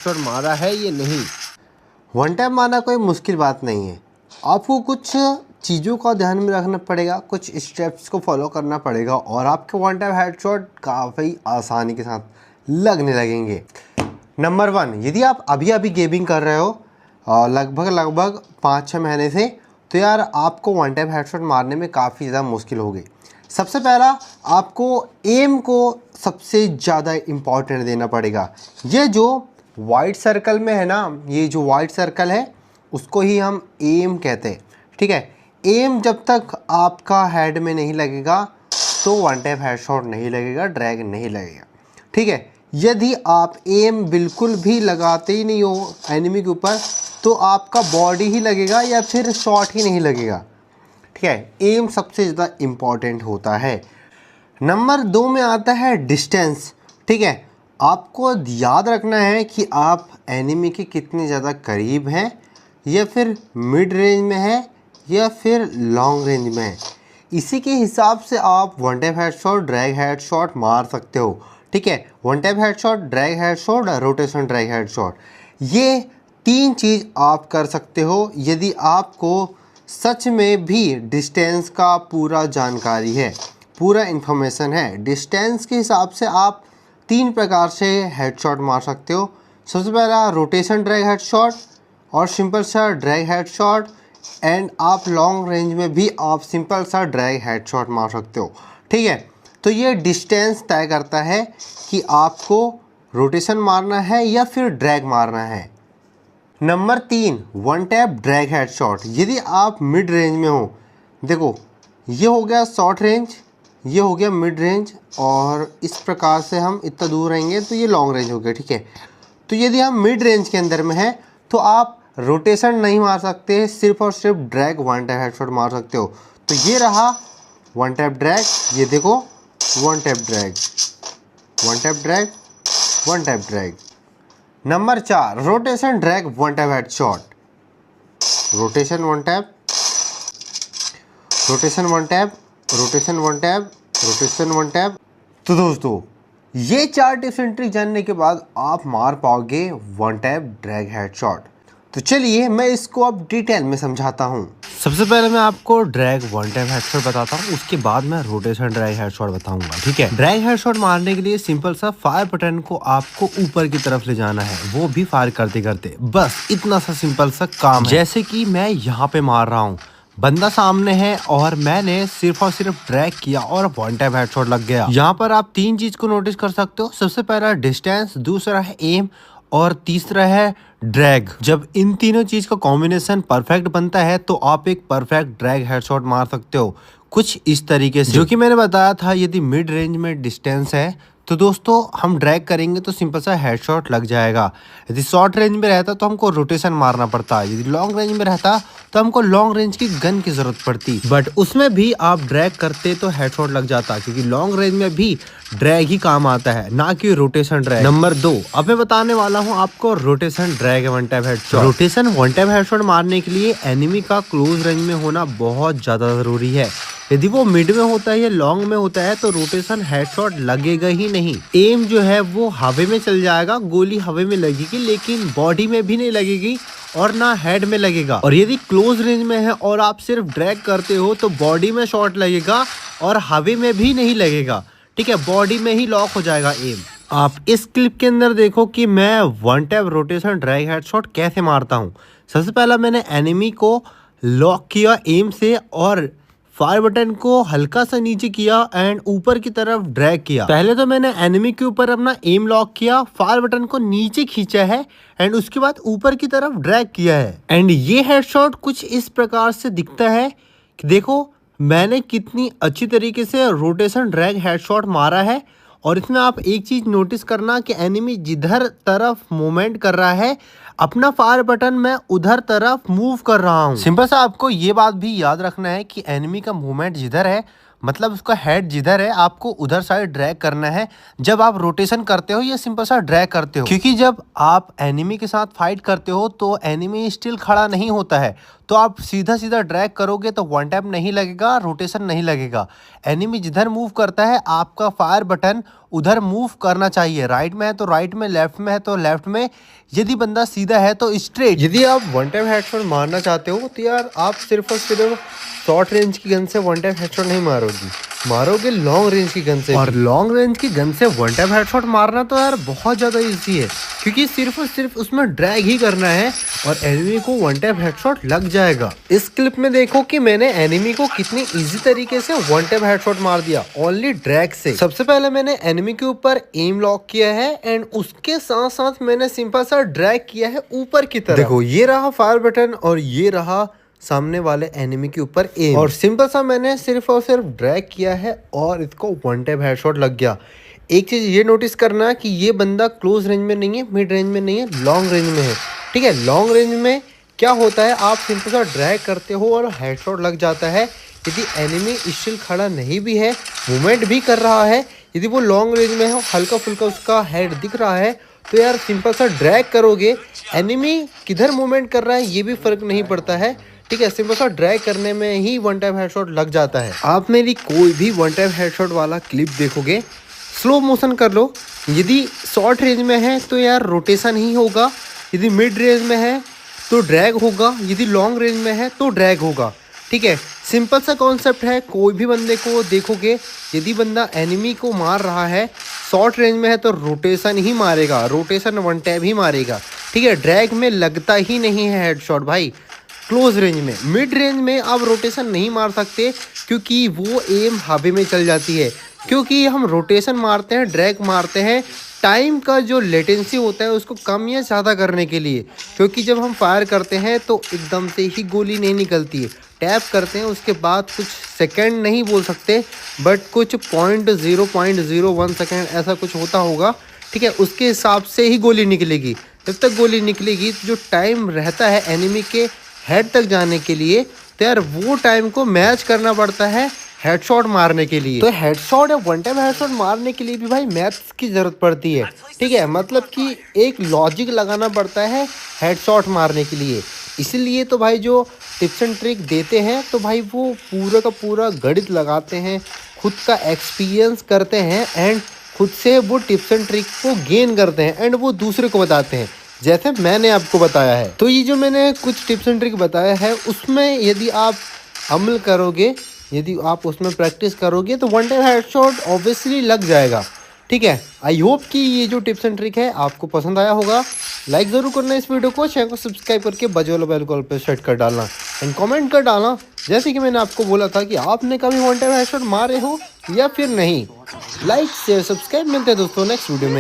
Headshot मारा है या नहीं। वन टैप मारना कोई मुश्किल बात नहीं है। आपको कुछ चीज़ों का ध्यान में रखना पड़ेगा, कुछ स्टेप्स को फॉलो करना पड़ेगा और आपके वन टैप हेडशॉट काफ़ी आसानी के साथ लगने लगेंगे। नंबर 1, यदि आप अभी अभी गेमिंग कर रहे हो लगभग 5-6 महीने से, तो यार आपको वन टैप हेडशॉट मारने में काफ़ी ज़्यादा मुश्किल होगी। सबसे पहला आपको एम को सबसे ज़्यादा इम्पॉर्टेंट देना पड़ेगा। ये जो वाइट सर्कल में है ना, ये जो वाइट सर्कल है उसको ही हम एम कहते हैं, ठीक है। एम जब तक आपका हेड में नहीं लगेगा तो वन टैप हेडशॉट नहीं लगेगा, ड्रैग नहीं लगेगा, ठीक है। यदि आप एम बिल्कुल भी लगाते ही नहीं हो एनिमी के ऊपर तो आपका बॉडी ही लगेगा या फिर शॉट ही नहीं लगेगा, ठीक है। एम सबसे ज़्यादा इम्पॉर्टेंट होता है। नंबर 2 में आता है डिस्टेंस, ठीक है। आपको याद रखना है कि आप एनिमी के कितने ज़्यादा करीब हैं, या फिर मिड रेंज में है या फिर लॉन्ग रेंज में है। इसी के हिसाब से आप one tap headshot, drag headshot मार सकते हो, ठीक है। One tap headshot, drag headshot, rotation drag headshot, ये 3 चीज़ आप कर सकते हो यदि आपको सच में भी डिस्टेंस का पूरा जानकारी है, पूरा इन्फॉर्मेशन है। डिस्टेंस के हिसाब से आप 3 प्रकार से हेडशॉट मार सकते हो। सबसे पहला रोटेशन ड्रैग हेडशॉट और सिंपल सा ड्रैग हेडशॉट, एंड आप लॉन्ग रेंज में भी आप सिंपल सा ड्रैग हेडशॉट मार सकते हो, ठीक है। तो ये डिस्टेंस तय करता है कि आपको रोटेशन मारना है या फिर ड्रैग मारना है। Number 3, one tap drag headshot. यदि आप मिड रेंज में हो, देखो ये हो गया शॉर्ट रेंज, ये हो गया मिड रेंज, और इस प्रकार से हम इतना दूर रहेंगे तो ये लॉन्ग रेंज हो गया, ठीक है। तो यदि हम मिड रेंज के अंदर में हैं तो आप रोटेशन नहीं मार सकते, सिर्फ और सिर्फ ड्रैग वन टैप हेडशॉट मार सकते हो। तो ये रहा वन टैप ड्रैग, ये देखो one tap drag, one tap drag, one tap drag. Number 4, rotation drag one tap headshot. Rotation one tap, rotation one tap, rotation one tap, rotation one tap. तो दोस्तों ये 4 टिप्स एंड ट्रिक जानने के बाद आप मार पाओगे वन टैप ड्रैग हेडशॉट। तो चलिए मैं इसको अब डिटेल में समझाता हूँ। सबसे पहले मैं आपको ड्रैग वन टैप हेडशॉट बताता हूँ, उसके बाद मैं रोटेशन ड्रैग हेडशॉट बताऊंगा, ठीक है। ड्रैग हेडशॉट मारने के लिए सिंपल सा फायर बटन को आपको ऊपर की तरफ ले जाना है, वो भी फायर करते करते, बस इतना सा सिंपल सा काम है। जैसे कि मैं यहाँ पे मार रहा हूँ, बंदा सामने है और मैंने सिर्फ और सिर्फ ड्रैग किया और वन टैप हेडशॉट लग गया। यहाँ पर आप 3 चीज को नोटिस कर सकते हो। सबसे पहला डिस्टेंस, दूसरा है एम और तीसरा है ड्रैग। जब इन तीनों चीज का कॉम्बिनेशन परफेक्ट बनता है तो आप एक परफेक्ट ड्रैग हेडशॉट मार सकते हो, कुछ इस तरीके से। जो कि मैंने बताया था, यदि मिड रेंज में डिस्टेंस है तो दोस्तों हम ड्रैग करेंगे तो सिंपल सा हेडशॉट लग जाएगा। यदि शॉर्ट रेंज में रहता तो हमको रोटेशन मारना पड़ता, यदि लॉन्ग रेंज में रहता तो हमको लॉन्ग रेंज की गन की जरूरत पड़ती, बट उसमें भी आप ड्रैग करते तो हेडशॉट लग जाता, क्योंकि लॉन्ग रेंज में भी ड्रैग ही काम आता है, ना कि रोटेशन ड्रैग। नंबर 2, अब मैं बताने वाला हूँ आपको rotation drag one tap headshot. Rotation one tap headshot मारने के लिए एनिमी का क्लोज रेंज में होना बहुत ज्यादा जरूरी है। यदि वो मिड में होता है या लॉन्ग में होता है तो रोटेशन हेडशॉट लगेगा ही नहीं। एम जो है वो हवा में चल जाएगा, गोली हवा में लगेगी लेकिन बॉडी में भी नहीं लगेगी और ना हेड में लगेगा। और यदि क्लोज रेंज में है और आप सिर्फ ड्रैग करते हो तो बॉडी में शॉट लगेगा और हवा में भी नहीं लगेगा, ठीक है, बॉडी में ही लॉक हो जाएगा एम। आप इस क्लिप के अंदर देखो कि मैं one tap rotation drag headshot कैसे मारता हूँ। सबसे पहला मैंने एनिमी को लॉक किया एम से और फायर बटन को हल्का सा नीचे किया एंड ऊपर की तरफ ड्रैग किया। पहले तो मैंने एनिमी के ऊपर अपना एम लॉक किया, फायर बटन को नीचे खींचा है एंड उसके बाद ऊपर की तरफ ड्रैग किया है। एंड ये हेडशॉट कुछ इस प्रकार से दिखता है कि देखो मैंने कितनी अच्छी तरीके से रोटेशन ड्रैग हेडशॉट मारा है। और इसमें आप एक चीज नोटिस करना कि एनिमी जिधर तरफ मूवमेंट कर रहा है अपना फायर बटन मैं उधर तरफ मूव कर रहा हूँ। सिंपल सा आपको ये बात भी याद रखना है कि एनिमी का मूवमेंट जिधर है मतलब उसका हेड जिधर है आपको उधर साइड ड्रैग करना है जब आप रोटेशन करते हो या सिंपल सा ड्रैग करते हो, क्योंकि जब आप एनिमी के साथ फाइट करते हो तो एनिमी स्टिल खड़ा नहीं होता है, तो आप सीधा सीधा ड्रैग करोगे तो वन टैप नहीं लगेगा, रोटेशन नहीं लगेगा। एनिमी जिधर मूव करता है आपका फायर बटन उधर मूव करना चाहिए। राइट में है तो राइट में, लेफ्ट में है तो लेफ्ट में। यदि बंदा सीधा है तो स्ट्रेट। यदि आप वन टाइम हेडशॉट मारना चाहते हो तो यार आप सिर्फ और सिर्फ शॉर्ट रेंज की गन से वन टाइम हेडशॉट नहीं मारोगे लॉन्ग रेंज की गन से। और लॉन्ग रेंज की गन से वन टाइम हेडशॉट मारना तो यार बहुत ज़्यादा इजी है, क्योंकि सिर्फ और सिर्फ उसमें ड्रैग ही करना है और एनिमी को वन टाइम हेडशॉट लग जाएगा। इस क्लिप में देखो कि मैंने एनिमी को कितनी इजी तरीके से वन टाइम हेडशॉट मार दिया ओनली ड्रैग से। सबसे पहले मैंने एनिमी के ऊपर एम लॉक किया है एंड उसके साथ साथ मैंने सिंपल सा ड्रैग किया है ऊपर की तरफ। देखो ये रहा फायर बटन और ये रहा सामने वाले एनिमी के ऊपर एम, और सिंपल सा मैंने सिर्फ और सिर्फ ड्रैग किया है और इसको वन टैप हेडशॉट लग गया। एक चीज़ ये नोटिस करना है कि ये बंदा क्लोज रेंज में नहीं है, मिड रेंज में नहीं है, लॉन्ग रेंज में है। ठीक है, लॉन्ग रेंज में क्या होता है, आप सिंपल सा ड्रैग करते हो और हेडशॉट लग जाता है। यदि एनिमी स्टिल खड़ा नहीं भी है, मूवमेंट भी कर रहा है, यदि वो लॉन्ग रेंज में है, हल्का फुल्का उसका हेड दिख रहा है, तो यार सिंपल सा ड्रैग करोगे, एनिमी किधर मूवमेंट कर रहा है ये भी फर्क नहीं पड़ता है। ठीक है, सिंपल सा ड्रैग करने में ही वन टाइम हेडशॉट लग जाता है। आप मेरी कोई भी वन टाइम हेडशॉट वाला क्लिप देखोगे, स्लो मोशन कर लो। यदि शॉर्ट रेंज में है तो यार रोटेशन ही होगा, यदि मिड रेंज में है तो ड्रैग होगा, यदि लॉन्ग रेंज में है तो ड्रैग होगा। ठीक है, सिंपल सा कॉन्सेप्ट है। कोई भी बंदे को देखोगे, यदि बंदा एनिमी को मार रहा है शॉर्ट रेंज में है तो रोटेशन ही मारेगा, रोटेशन वन टैप ही मारेगा। ठीक है, ड्रैग में लगता ही नहीं है हेडशॉट भाई क्लोज रेंज में। मिड रेंज में आप रोटेशन नहीं मार सकते क्योंकि वो एम हवा में चल जाती है, क्योंकि हम रोटेशन मारते हैं, ड्रैग मारते हैं टाइम का जो लेटेंसी होता है उसको कम या ज़्यादा करने के लिए, क्योंकि जब हम फायर करते हैं तो एकदम से ही गोली नहीं निकलती है, टैप करते हैं उसके बाद कुछ सेकंड नहीं बोल सकते बट कुछ 0.01 सेकंड ऐसा कुछ होता होगा। ठीक है, उसके हिसाब से ही गोली निकलेगी। जब तक गोली निकलेगी जो टाइम रहता है एनिमी के हेड तक जाने के लिए, तो यार वो टाइम को मैच करना पड़ता है हेडशॉट मारने के लिए। तो हेडशॉट या वन टाइम हेडशॉट मारने के लिए भी भाई मैथ्स की ज़रूरत पड़ती है। ठीक है, मतलब कि एक लॉजिक लगाना पड़ता है हेडशॉट मारने के लिए। इसीलिए तो भाई जो टिप्स एंड ट्रिक देते हैं तो भाई वो पूरा का पूरा गणित लगाते हैं, खुद का एक्सपीरियंस करते हैं एंड खुद से वो टिप्स एंड ट्रिक को गेन करते हैं एंड वो दूसरे को बताते हैं, जैसे मैंने आपको बताया है। तो ये जो मैंने कुछ टिप्स एंड ट्रिक बताया है उसमें यदि आप अमल करोगे, यदि आप उसमें प्रैक्टिस करोगे तो वन टाइम हेडशॉट ऑब्वियसली लग जाएगा। ठीक है, आई होप कि ये जो टिप्स एंड ट्रिक है आपको पसंद आया होगा। लाइक ज़रूर करना इस वीडियो को, चैनल को सब्सक्राइब करके बजे वाला बेल कॉल पर सेट कर डालना एंड कमेंट कर डालना जैसे कि मैंने आपको बोला था कि आपने कभी वन टाइम हेडशॉट मारे हो या फिर नहीं। लाइक शेयर सब्सक्राइब, मिलते हैं दोस्तों नेक्स्ट वीडियो में।